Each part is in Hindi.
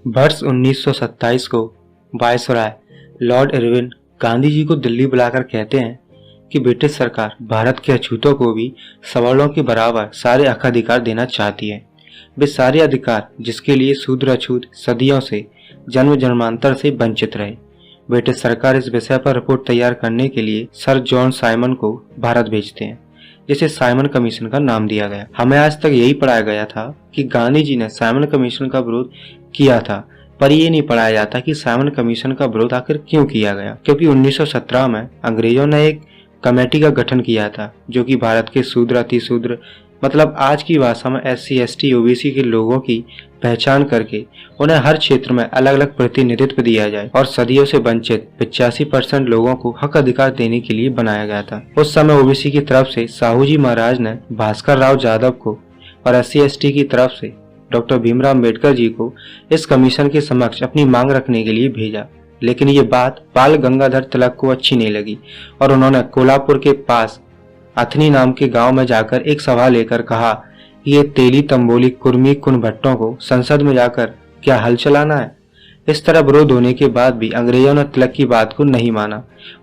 वर्ष 1927 को viceroy Lord Irwin Gandhi ji को दिल्ली बुलाकर कहते हैं कि ब्रिटिश सरकार भारत के अछूतों को भी सवर्णों के बराबर सारे हक अधिकार देना चाहती है। वे सारे अधिकार जिसके लिए शूद्र अछूत सदियों से जन्म जन्मांतर से वंचित रहे। ब्रिटिश सरकार इस विषय पर रिपोर्ट तैयार करने के लिए सर जॉन साइमन को भारत भेजते हैं, जिसे साइमन कमीशन का नाम दिया गया। हमें आज तक यही पढ़ाया गया था कि गांधी जी ने साइमन कमीशन का विरोध किया था, पर यह नहीं पढ़ाया जाता कि साइमन कमीशन का विरोध आखिर क्यों किया गया। क्योंकि 1917 में अंग्रेजों ने एक कमेटी का गठन किया था जो कि भारत के शूद्र अतिशूद्र मतलब आज की भाषा में SC ST OBC के लोगों की पहचान करके उन्हें हर क्षेत्र में अलग अलग प्रतिनिधित्व दिया जाए और सदियों से वंचित 85% लोगों को हक अधिकार देने के लिए बनाया गया था। उस समय OBC की तरफ से साहू जी महाराज ने भास्कर राव जाधव को और SC ST की तरफ से डॉक्टर भीमराव अम्बेडकर जी को इस कमीशन के समक्ष अपनी मांग रखने के लिए भेजा। लेकिन ये बात बाल गंगाधर तिलक को अच्छी नहीं लगी और उन्होंने कोल्हापुर के पास अथनी नाम के गांव में जाकर एक सभा लेकर कहा कि ये तेली तंबोली कुर्मी कुन भट्टों को संसद में जाकर क्या हल चलाना है। इस तरह विरोध होने के बाद भी अंग्रेजों ने तिलक की बात को नहीं माना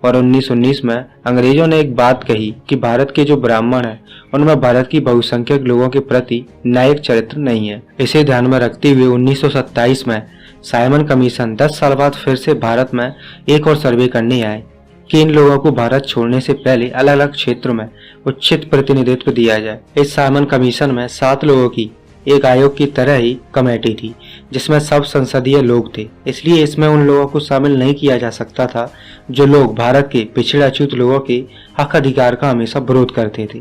और 1919 में अंग्रेजों ने एक बात कही कि भारत के जो ब्राह्मण हैं उनमें भारत की बहुसंख्यक लोगों के प्रति न्यायिक चरित्र नहीं है। इसे ध्यान में रखते हुए 1927 में साइमन कमीशन 10 साल बाद फिर से भारत में एक और सर्वे करने आए कि इन लोगों को भारत छोड़ने से पहले अलग अलग क्षेत्रों में उचित प्रतिनिधित्व दिया जाए। इस साइमन कमीशन में 7 लोगों की एक आयोग की तरह ही कमेटी थी जिसमें सब संसदीय लोग थे, इसलिए इसमें उन लोगों को शामिल नहीं किया जा सकता था जो लोग भारत के पिछड़े अछूत लोगों के हक अधिकार का हमेशा विरोध करते थे।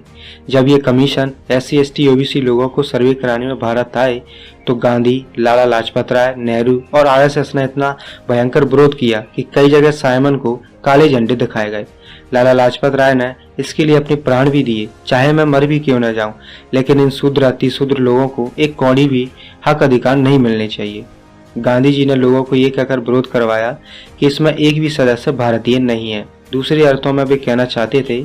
जब ये कमीशन SC ST OBC लोगों को सर्वे कराने में भारत आए तो गांधी, लाला लाजपत राय, नेहरू और RSS ने इतना भयंकर विरोध किया कि कई जगह साइमन को काले झंडे दिखाए गए। लाला लाजपत राय ने इसके लिए अपने प्राण भी दिए, चाहे मैं मर भी क्यों न जाऊं, लेकिन इन शूद्र अतिशूद्र लोगों को एक कौड़ी भी हक अधिकार नहीं मिलने चाहिए। गांधी जी ने लोगों को ये कहकर विरोध करवाया कि इसमें एक भी सदस्य भारतीय नहीं है। दूसरे अर्थों में वे कहना चाहते थे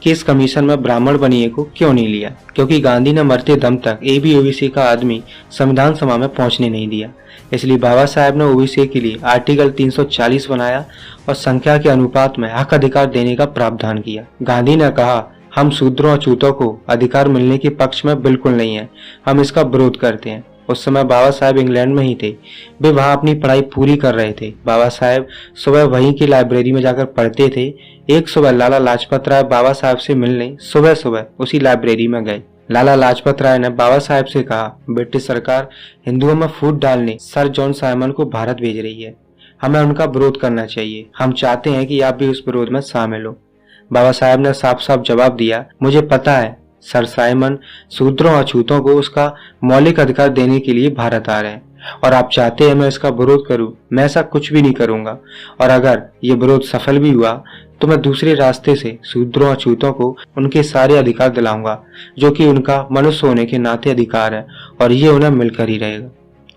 कि इस कमीशन में ब्राह्मण बनिए को क्यों नहीं लिया, क्योंकि गांधी ने मरते दम तक AB OBC का आदमी संविधान सभा में पहुंचने नहीं दिया। इसलिए बाबा साहेब ने OBC के लिए आर्टिकल 340 बनाया और संख्या के अनुपात में हक अधिकार देने का प्रावधान किया। गांधी ने कहा, हम शूद्रों अछूतों को अधिकार मिलने के पक्ष में बिल्कुल नहीं है, हम इसका विरोध करते हैं। उस समय बाबा साहेब इंग्लैंड में ही थे, वे वहां अपनी पढ़ाई पूरी कर रहे थे। बाबा साहेब सुबह वहीं की लाइब्रेरी में जाकर पढ़ते थे। एक सुबह लाला लाजपत राय बाबा साहेब से मिलने सुबह सुबह उसी लाइब्रेरी में गए। लाला लाजपत राय ने बाबा साहेब से कहा, ब्रिटिश सरकार हिंदुओं में फूट डालने सर जॉन साइमन को भारत भेज रही है, हमें उनका विरोध करना चाहिए, हम चाहते हैं कि आप भी उस विरोध में शामिल हो। बाबा साहेब ने साफ साफ जवाब दिया, मुझे पता है सर साइमन शूद्रों अछूतों को उसका मौलिक अधिकार देने के लिए भारत आ रहे हैं और आप चाहते हैं मैं इसका विरोध करूं, मैं ऐसा कुछ भी नहीं करूंगा और अगर ये विरोध सफल भी हुआ तो मैं दूसरे रास्ते से शूद्रों अछूतों को उनके सारे अधिकार दिलाऊंगा जो कि उनका मनुष्य होने के नाते अधिकार है और ये उन्हें मिलकर ही रहेगा।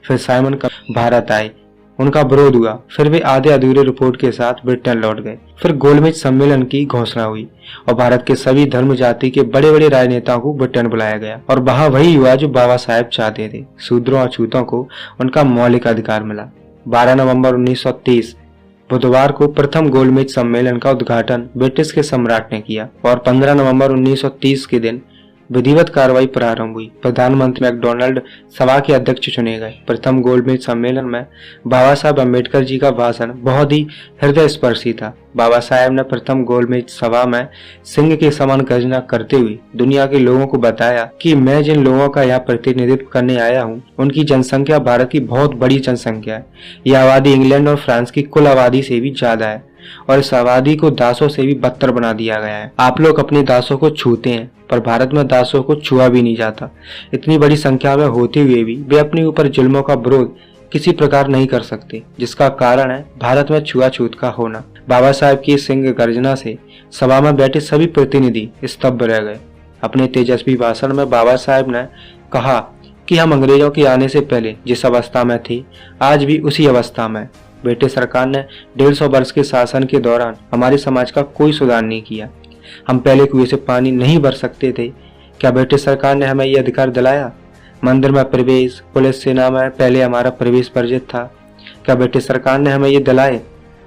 फिर साइमन का भारत आए, उनका विरोध हुआ, फिर वे आधे अधूरे रिपोर्ट के साथ ब्रिटेन लौट गए। फिर गोलमेज सम्मेलन की घोषणा हुई और भारत के सभी धर्म जाति के बड़े बड़े राजनेताओं को ब्रिटेन बुलाया गया और वहां वही हुआ जो बाबा साहेब चाहते थे, शूद्रों अछूतों को उनका मौलिक अधिकार मिला। 12 नवंबर 1930 बुधवार को प्रथम गोलमेज सम्मेलन का उद्घाटन ब्रिटिश के सम्राट ने किया और 15 नवंबर 1930 के दिन विधिवत कार्रवाई प्रारंभ हुई। प्रधानमंत्री मैकडोनाल्ड सभा के अध्यक्ष चुने गए। प्रथम गोलमेज सम्मेलन में बाबा साहब अम्बेडकर जी का भाषण बहुत ही हृदय स्पर्शी था। बाबा साहेब ने प्रथम गोलमेज सभा में सिंह के समान गर्जना करते हुए दुनिया के लोगों को बताया कि मैं जिन लोगों का यहाँ प्रतिनिधित्व करने आया हूँ उनकी जनसंख्या भारत की बहुत बड़ी जनसंख्या है। यह आबादी इंग्लैंड और फ्रांस की कुल आबादी से भी ज्यादा है और इस आबादी को दासों से भी बदतर बना दिया गया है। आप लोग अपने दासों को छूते हैं पर भारत में दासों को छुआ भी नहीं जाता। इतनी बड़ी संख्या में होते हुए भी वे अपने ऊपर जुल्मों का विरोध किसी प्रकार नहीं कर सकते, जिसका कारण है भारत में छुआछूत का होना। बाबा साहेब की सिंह गर्जना से सभा में बैठे सभी प्रतिनिधि स्तब्ध रह गए। अपने तेजस्वी भाषण में बाबा साहेब ने कहा कि हम अंग्रेजों के आने से पहले जिस अवस्था में थे आज भी उसी अवस्था में। ब्रिटिश सरकार ने 150 वर्ष के शासन के दौरान हमारे समाज का कोई सुधार नहीं किया। हम पहले कुएं से पानी नहीं भर सकते थे? क्या ब्रिटिश सरकार ने हमें ये अधिकार दिलाया? मंदिर में प्रवेश, पुलिस सेना में पहले हमारा प्रवेश वर्जित था। क्या ब्रिटिश सरकार ने हमें ये दिलाए?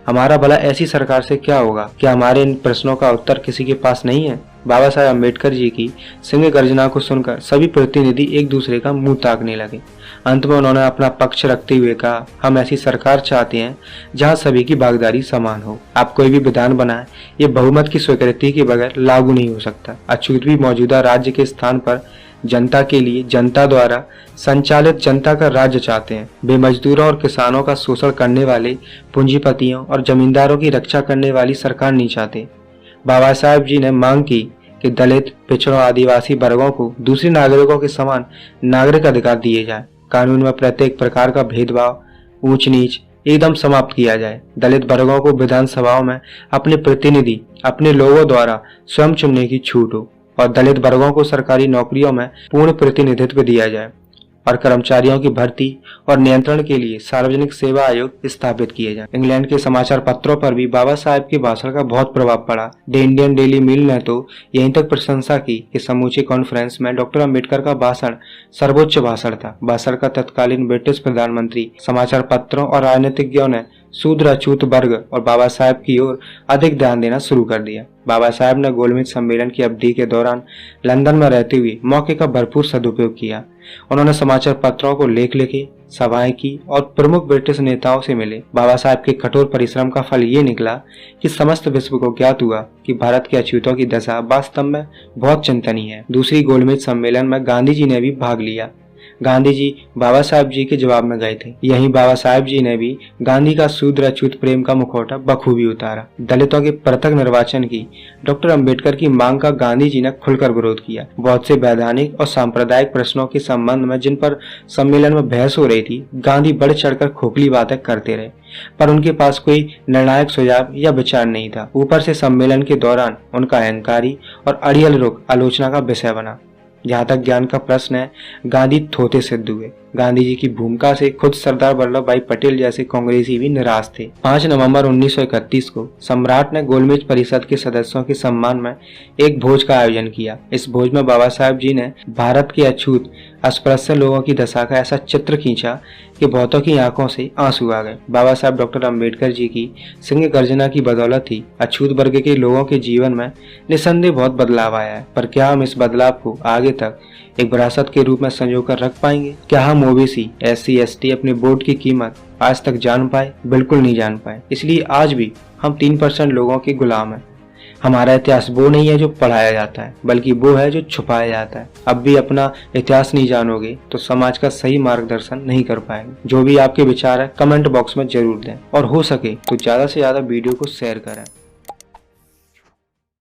हमारा भला ऐसी सरकार से क्या होगा? क्या हमारे इन प्रश्नों का उत्तर किसी के पास नहीं है? बाबा साहेब अम्बेडकर जी की सिंह गर्जना को सुनकर सभी प्रतिनिधि एक दूसरे का मुंह ताकने लगे। अंत में उन्होंने अपना पक्ष रखते हुए कहा, हम ऐसी सरकार चाहते हैं जहां सभी की भागीदारी समान हो। आप कोई भी विधान बनाए, ये बहुमत की स्वीकृति के बगैर लागू नहीं हो सकता। अछूत भी मौजूदा राज्य के स्थान पर जनता के लिए जनता द्वारा संचालित जनता का राज्य चाहते हैं। वे मजदूरों और किसानों का शोषण करने वाले पूंजीपतियों और जमींदारों की रक्षा करने वाली सरकार नहीं चाहते। बाबा साहेब जी ने मांग की कि दलित, पिछड़ों, आदिवासी वर्गों को दूसरे नागरिकों के समान नागरिक अधिकार दिए जाए। कानून में प्रत्येक प्रकार का भेदभाव, ऊंच नीच एकदम समाप्त किया जाए। दलित वर्गों को विधानसभाओं में अपने प्रतिनिधि अपने लोगों द्वारा स्वयं चुनने की छूट हो और दलित वर्गों को सरकारी नौकरियों में पूर्ण प्रतिनिधित्व दिया जाए और कर्मचारियों की भर्ती और नियंत्रण के लिए सार्वजनिक सेवा आयोग स्थापित किए जाए। इंग्लैंड के समाचार पत्रों पर भी बाबा साहेब के भाषण का बहुत प्रभाव पड़ा। द इंडियन डेली मेल ने तो यहीं तक प्रशंसा की कि समूचे कॉन्फ्रेंस में डॉक्टर अम्बेडकर का भाषण सर्वोच्च भाषण था। भाषण का तत्कालीन ब्रिटिश प्रधानमंत्री, समाचार पत्रों और राजनीतिज्ञों ने शूद्र, अछूत वर्ग और बाबा साहेब की ओर अधिक ध्यान देना शुरू कर दिया। बाबा साहेब ने गोलमेज सम्मेलन की अवधि के दौरान लंदन में रहते हुए मौके का भरपूर सदुपयोग किया। उन्होंने समाचार पत्रों को लेख लिखे, सभाएं की और प्रमुख ब्रिटिश नेताओं से मिले। बाबा साहेब के कठोर परिश्रम का फल ये निकला कि समस्त विश्व को ज्ञात हुआ कि भारत के अछूतों की दशा वास्तव में बहुत चिंतनीय है। दूसरी गोलमेज सम्मेलन में गांधी जी ने भी भाग लिया। गांधी जी बाबा साहेब जी के जवाब में गए थे। यहीं बाबा साहेब जी ने भी गांधी का शूद्र अछूत प्रेम का मुखौटा बखूबी उतारा। दलितों के पृथक निर्वाचन की डॉक्टर अंबेडकर की मांग का गांधी जी ने खुलकर विरोध किया। बहुत से वैधानिक और सांप्रदायिक प्रश्नों के संबंध में जिन पर सम्मेलन में बहस हो रही थी, गांधी बढ़ चढ़कर खोखली बातें करते रहे, पर उनके पास कोई निर्णायक सुझाव या विचार नहीं था। ऊपर से सम्मेलन के दौरान उनका अहंकारी और अड़ियल रुख आलोचना का विषय बना। जहाँ तक ज्ञान का प्रश्न है, गांधी थोथे सिद्ध हुए। गांधी जी की भूमिका से खुद सरदार वल्लभ भाई पटेल जैसे कांग्रेसी भी निराश थे। 5 नवंबर 1931 को सम्राट ने गोलमेज परिषद के सदस्यों के सम्मान में एक भोज का आयोजन किया। इस भोज में बाबा साहेब जी ने भारत के अछूत अस्पृश्य लोगों की दशा का ऐसा चित्र खींचा कि बहुतों की आंखों से आंसू आ गए। बाबा साहेब डॉक्टर अम्बेडकर जी की सिंह गर्जना की बदौलत ही अछूत वर्ग के लोगों के जीवन में निसंदेह बहुत बदलाव आया है। पर क्या हम इस बदलाव को आगे तक एक विरासत के रूप में संजो कर रख पाएंगे? क्या हम ओबीसी, SC, ST अपने वोट की कीमत आज तक जान पाए? बिल्कुल नहीं जान पाए। इसलिए आज भी हम 3% लोगों के गुलाम हैं। हमारा इतिहास वो नहीं है जो पढ़ाया जाता है, बल्कि वो है जो छुपाया जाता है। अब भी अपना इतिहास नहीं जानोगे तो समाज का सही मार्गदर्शन नहीं कर पाएंगे। जो भी आपके विचार है कमेंट बॉक्स में जरूर दें और हो सके तो ज्यादा से ज्यादा वीडियो को शेयर करें।